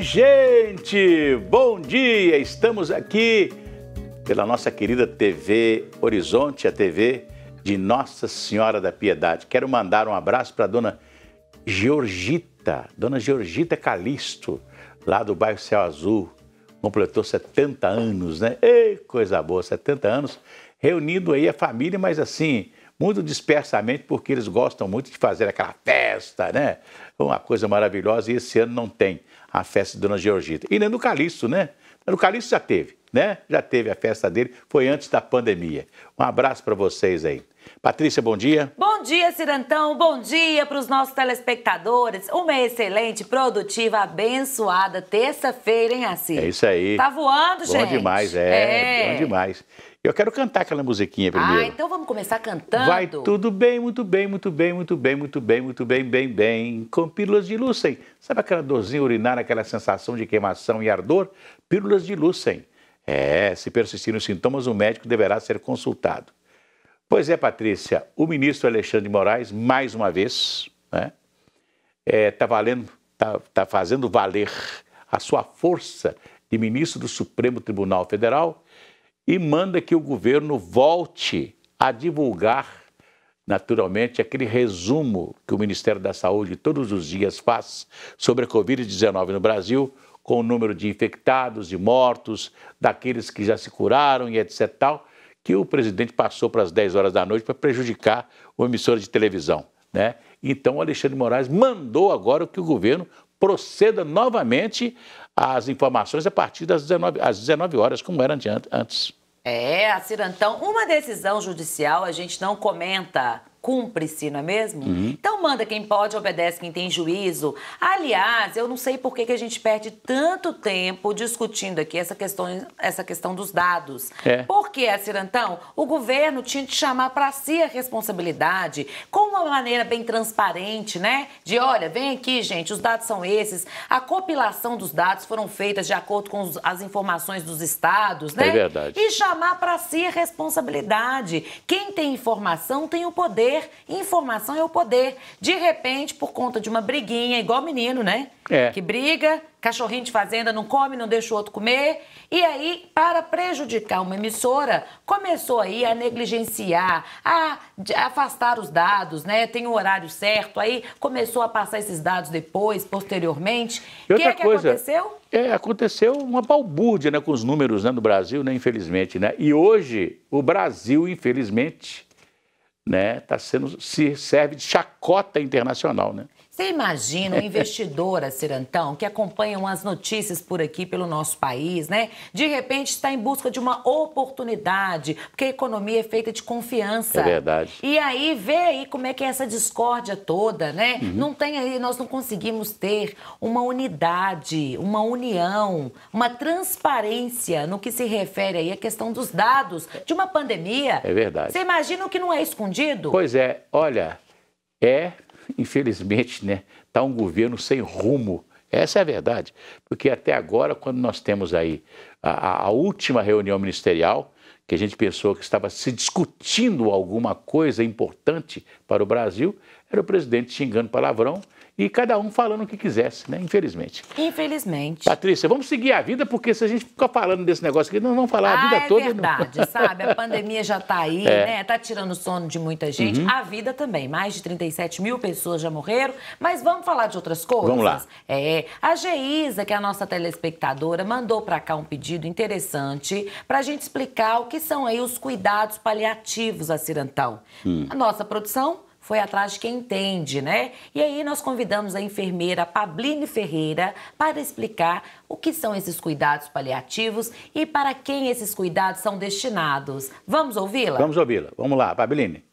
gente! Bom dia! Estamos aqui pela nossa querida TV Horizonte, a TV de Nossa Senhora da Piedade. Quero mandar um abraço para a dona Georgita Calisto, lá do bairro Céu Azul. Completou 70 anos, né? Ei, coisa boa, 70 anos. Reunindo aí a família, mas assim, muito dispersamente, porque eles gostam muito de fazer aquela festa, né? Uma coisa maravilhosa, e esse ano não tem a festa de Dona Georgita. E nem no Calixto, né? No Calixto já teve, né? Já teve a festa dele, foi antes da pandemia. Um abraço para vocês aí. Patrícia, bom dia. Bom dia, Cirantão. Bom dia para os nossos telespectadores. Uma excelente, produtiva, abençoada terça-feira, hein, Assir? É isso aí. Tá voando, gente? Bom demais, bom demais. Eu quero cantar aquela musiquinha primeiro. Ah, então vamos começar cantando. Vai tudo bem, muito bem, muito bem, muito bem, muito bem, muito bem, bem, bem. Com pílulas de Lucem. Sabe aquela dorzinha urinária, aquela sensação de queimação e ardor? Pílulas de Lucem. Se persistirem os sintomas, o médico deverá ser consultado. Pois é, Patrícia, o ministro Alexandre de Moraes, mais uma vez, né, tá fazendo valer a sua força de ministro do Supremo Tribunal Federal e manda que o governo volte a divulgar, naturalmente, aquele resumo que o Ministério da Saúde todos os dias faz sobre a Covid-19 no Brasil, com o número de infectados, de mortos, daqueles que já se curaram e etc. tal, que o presidente passou para as 10 horas da noite para prejudicar o emissor de televisão, né? Então, o Alexandre de Moraes mandou agora que o governo proceda novamente às informações a partir das 19 horas, como era antes. Cirantão, uma decisão judicial a gente não comenta, cumpre-se, não é mesmo? Então manda quem pode, obedece quem tem juízo. Aliás, eu não sei por que a gente perde tanto tempo discutindo aqui essa questão dos dados. Porque, Cirantão, o governo tinha de chamar para si a responsabilidade com uma maneira bem transparente, né? De, olha, vem aqui, gente, os dados são esses. A compilação dos dados foram feitas de acordo com as informações dos estados, né? É verdade. E chamar para si a responsabilidade. Quem tem informação tem o poder. Informação é o poder. De repente, por conta de uma briguinha, igual menino, né? Que briga, cachorrinho de fazenda não come, não deixa o outro comer. E aí, para prejudicar uma emissora, começou aí a negligenciar, a afastar os dados, né? Tem o horário certo, aí começou a passar esses dados depois, posteriormente. O que aconteceu? Aconteceu uma balbúrdia, né, com os números, né, no Brasil, né, infelizmente, né? E hoje, o Brasil, infelizmente, né, se serve de chacota internacional, né? Você imagina um investidor, Cirantão, que acompanha as notícias por aqui, pelo nosso país, né? De repente está em busca de uma oportunidade, porque a economia é feita de confiança. É verdade. E aí, vê aí como é que é essa discórdia toda, né? Não tem aí, nós não conseguimos ter uma unidade, uma união, uma transparência no que se refere aí à questão dos dados de uma pandemia. É verdade. Você imagina o que não é escondido? Pois é, olha, infelizmente, né, está um governo sem rumo. Essa é a verdade. Porque até agora, quando nós temos aí a última reunião ministerial, que a gente pensou que estava se discutindo alguma coisa importante para o Brasil, era o presidente xingando palavrão e cada um falando o que quisesse, né? Infelizmente. Infelizmente. Patrícia, vamos seguir a vida, porque se a gente ficar falando desse negócio aqui, nós vamos falar a vida toda. É verdade, sabe? A pandemia já tá aí, né? Tá tirando o sono de muita gente. A vida também. Mais de 37 mil pessoas já morreram. Mas vamos falar de outras coisas? Vamos lá. A Geisa, que é a nossa telespectadora, mandou pra cá um pedido interessante pra gente explicar o que são aí os cuidados paliativos, Cirantão. A nossa produção foi atrás de quem entende, né? E aí nós convidamos a enfermeira Pabline Ferreira para explicar o que são esses cuidados paliativos e para quem esses cuidados são destinados. Vamos ouvi-la? Vamos ouvi-la. Vamos lá, Pabline.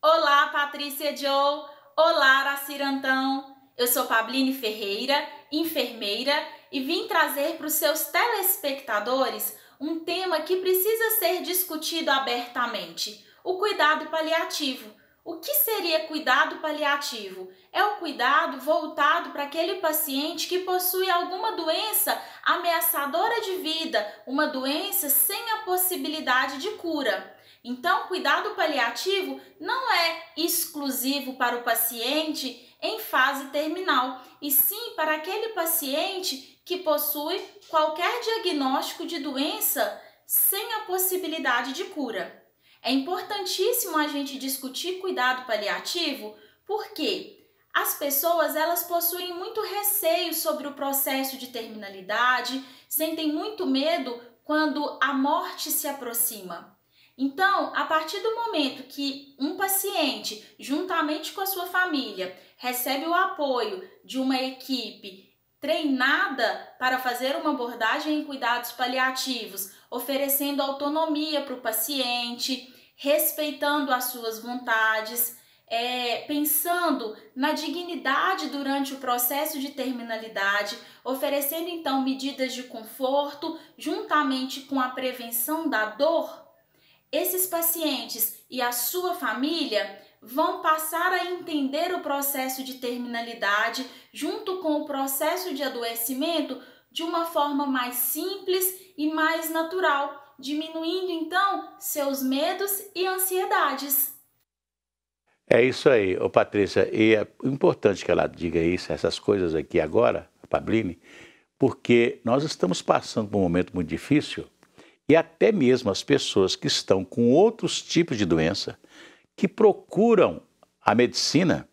Olá, Patrícia Joe. Olá, Cirantão. Eu sou Pabline Ferreira, enfermeira, e vim trazer para os seus telespectadores um tema que precisa ser discutido abertamente: o cuidado paliativo. O que seria cuidado paliativo? É o cuidado voltado para aquele paciente que possui alguma doença ameaçadora de vida, uma doença sem a possibilidade de cura. Então, cuidado paliativo não é exclusivo para o paciente em fase terminal, e sim para aquele paciente que possui qualquer diagnóstico de doença sem a possibilidade de cura. É importantíssimo a gente discutir cuidado paliativo porque as pessoas elas possuem muito receio sobre o processo de terminalidade, sentem muito medo quando a morte se aproxima. Então, a partir do momento que um paciente, juntamente com a sua família, recebe o apoio de uma equipe treinada para fazer uma abordagem em cuidados paliativos, oferecendo autonomia para o paciente, respeitando as suas vontades, pensando na dignidade durante o processo de terminalidade, oferecendo então medidas de conforto, juntamente com a prevenção da dor, esses pacientes e a sua família vão passar a entender o processo de terminalidade junto com o processo de adoecimento de uma forma mais simples e mais natural, diminuindo então seus medos e ansiedades. É isso aí, ô Patrícia, e é importante que ela diga isso, essas coisas aqui agora, a Pabline, porque nós estamos passando por um momento muito difícil e até mesmo as pessoas que estão com outros tipos de doença, que procuram a medicina,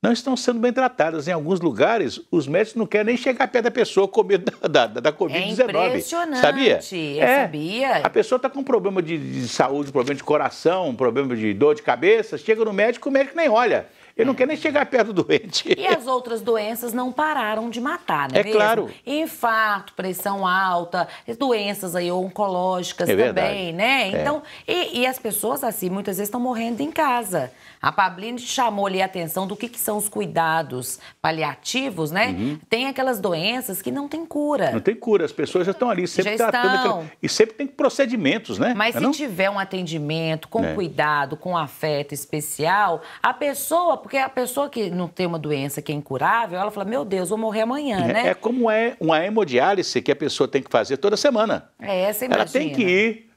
não estão sendo bem tratadas. Em alguns lugares, os médicos não querem nem chegar perto da pessoa com medo da Covid-19. É impressionante. Sabia? Sabia. A pessoa está com problema de saúde, problema de coração, problema de dor de cabeça, chega no médico, o médico nem olha. Ele não quer nem chegar perto do doente. E as outras doenças não pararam de matar, né? É claro. Infarto, pressão alta, doenças aí oncológicas também, né? Então, e as pessoas assim, muitas vezes estão morrendo em casa. A Pabline chamou ali a atenção do que são os cuidados paliativos, né? Uhum. Tem aquelas doenças que não tem cura. Não tem cura, as pessoas já estão ali, sempre tratando. E sempre tem procedimentos, né? Mas se tiver um atendimento com cuidado, com afeto especial, a pessoa, porque a pessoa que não tem uma doença que é incurável, ela fala, meu Deus, vou morrer amanhã, né? É como uma hemodiálise que a pessoa tem que fazer toda semana. Você imagina. Ela tem que ir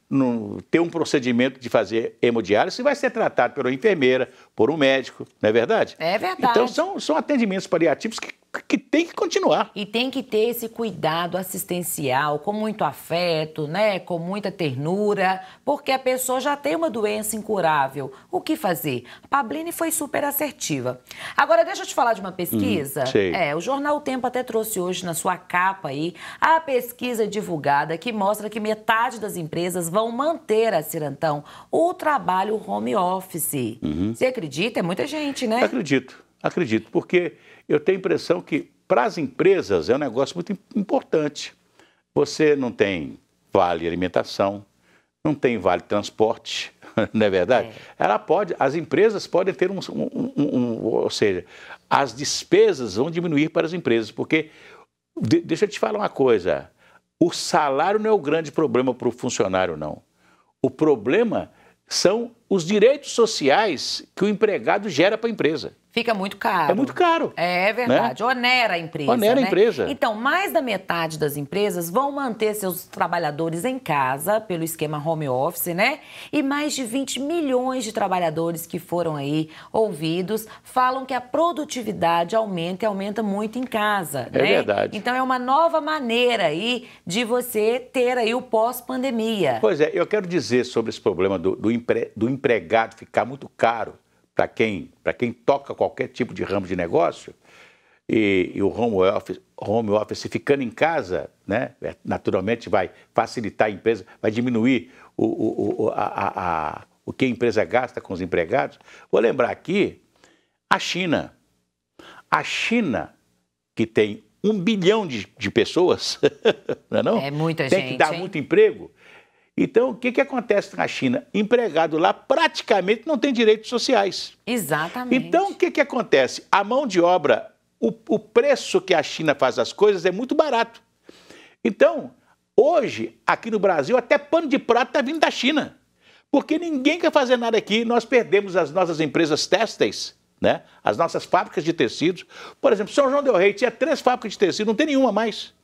ter um procedimento de fazer hemodiálise e vai ser tratado por uma enfermeira, por um médico, não é verdade? É verdade. Então são atendimentos paliativos que tem que continuar. E tem que ter esse cuidado assistencial, com muito afeto, né? Com muita ternura, porque a pessoa já tem uma doença incurável. O que fazer? A Pabline foi super assertiva. Agora, deixa eu te falar de uma pesquisa. O jornal O Tempo até trouxe hoje na sua capa aí a pesquisa divulgada que mostra que metade das empresas vão manter, a Cirantão, o trabalho home office. Você acredita? É muita gente, né? Acredito, porque eu tenho a impressão que para as empresas é um negócio muito importante. Você não tem vale alimentação, não tem vale transporte, não é verdade? As empresas podem ter ou seja, as despesas vão diminuir para as empresas, porque, deixa eu te falar uma coisa, o salário não é o grande problema para o funcionário, não. O problema são os direitos sociais que o empregado gera para a empresa. Fica muito caro. É muito caro. É verdade. Né? Onera a empresa. Onera a empresa. Então, mais da metade das empresas vão manter seus trabalhadores em casa, pelo esquema home office, né? E mais de 20 milhões de trabalhadores que foram aí ouvidos falam que a produtividade aumenta e aumenta muito em casa. É verdade. Então, é uma nova maneira aí de você ter aí o pós-pandemia. Pois é, eu quero dizer sobre esse problema do empregado ficar muito caro para quem toca qualquer tipo de ramo de negócio, e o home office ficando em casa, né, naturalmente vai facilitar a empresa, vai diminuir o que a empresa gasta com os empregados. Vou lembrar aqui, a China, que tem 1 bilhão de pessoas, não é não? É muita gente, tem que dar muito emprego. Então, o que acontece na China? Empregado lá praticamente não tem direitos sociais. Exatamente. Então, o que acontece? A mão de obra, o preço que a China faz as coisas é muito barato. Então, hoje, aqui no Brasil, até pano de prato está vindo da China. Porque ninguém quer fazer nada aqui. Nós perdemos as nossas empresas têxteis, né? As nossas fábricas de tecidos. Por exemplo, São João del Rei tinha 3 fábricas de tecido, não tem nenhuma mais.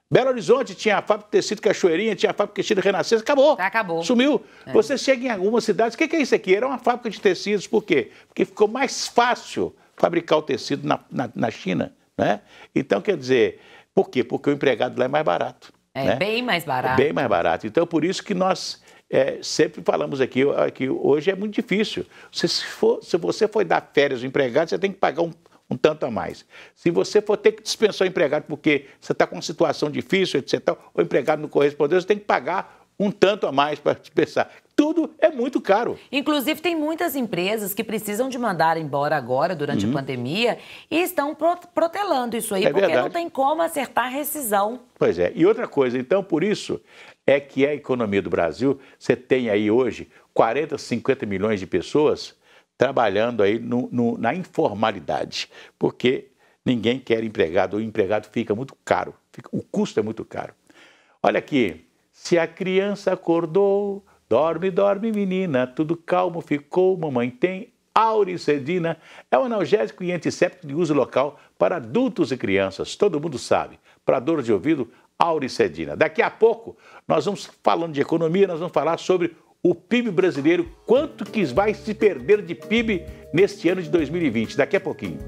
Belo Horizonte tinha a fábrica de tecido Cachoeirinha, tinha a fábrica de tecido Renascença, acabou. Sumiu. Você chega em algumas cidades, o que é isso aqui? Era uma fábrica de tecidos, por quê? Porque ficou mais fácil fabricar o tecido na China, né? Então, quer dizer, por quê? Porque o empregado lá é mais barato. É bem mais barato. Bem mais barato. Então, por isso que nós sempre falamos aqui que hoje é muito difícil. Se você for dar férias ao empregado, você tem que pagar um tanto a mais. Se você for ter que dispensar o empregado porque você está com uma situação difícil, etc., o empregado não correspondeu, você tem que pagar um tanto a mais para dispensar. Tudo é muito caro. Inclusive, tem muitas empresas que precisam de mandar embora agora, durante a pandemia, e estão protelando isso aí, porque verdade. não tem como acertar a rescisão. Pois é. E outra coisa, então, por isso é que a economia do Brasil, você tem aí hoje 40, 50 milhões de pessoas trabalhando aí na informalidade, porque ninguém quer empregado, o empregado fica muito caro, o custo é muito caro. Olha aqui, se a criança acordou, dorme, dorme menina, tudo calmo ficou, mamãe tem Auricedina, é um analgésico e antisséptico de uso local para adultos e crianças, todo mundo sabe, para dor de ouvido, Auricedina. Daqui a pouco, nós vamos falando de economia, nós vamos falar sobre o PIB brasileiro, quanto que vai se perder de PIB neste ano de 2020, daqui a pouquinho.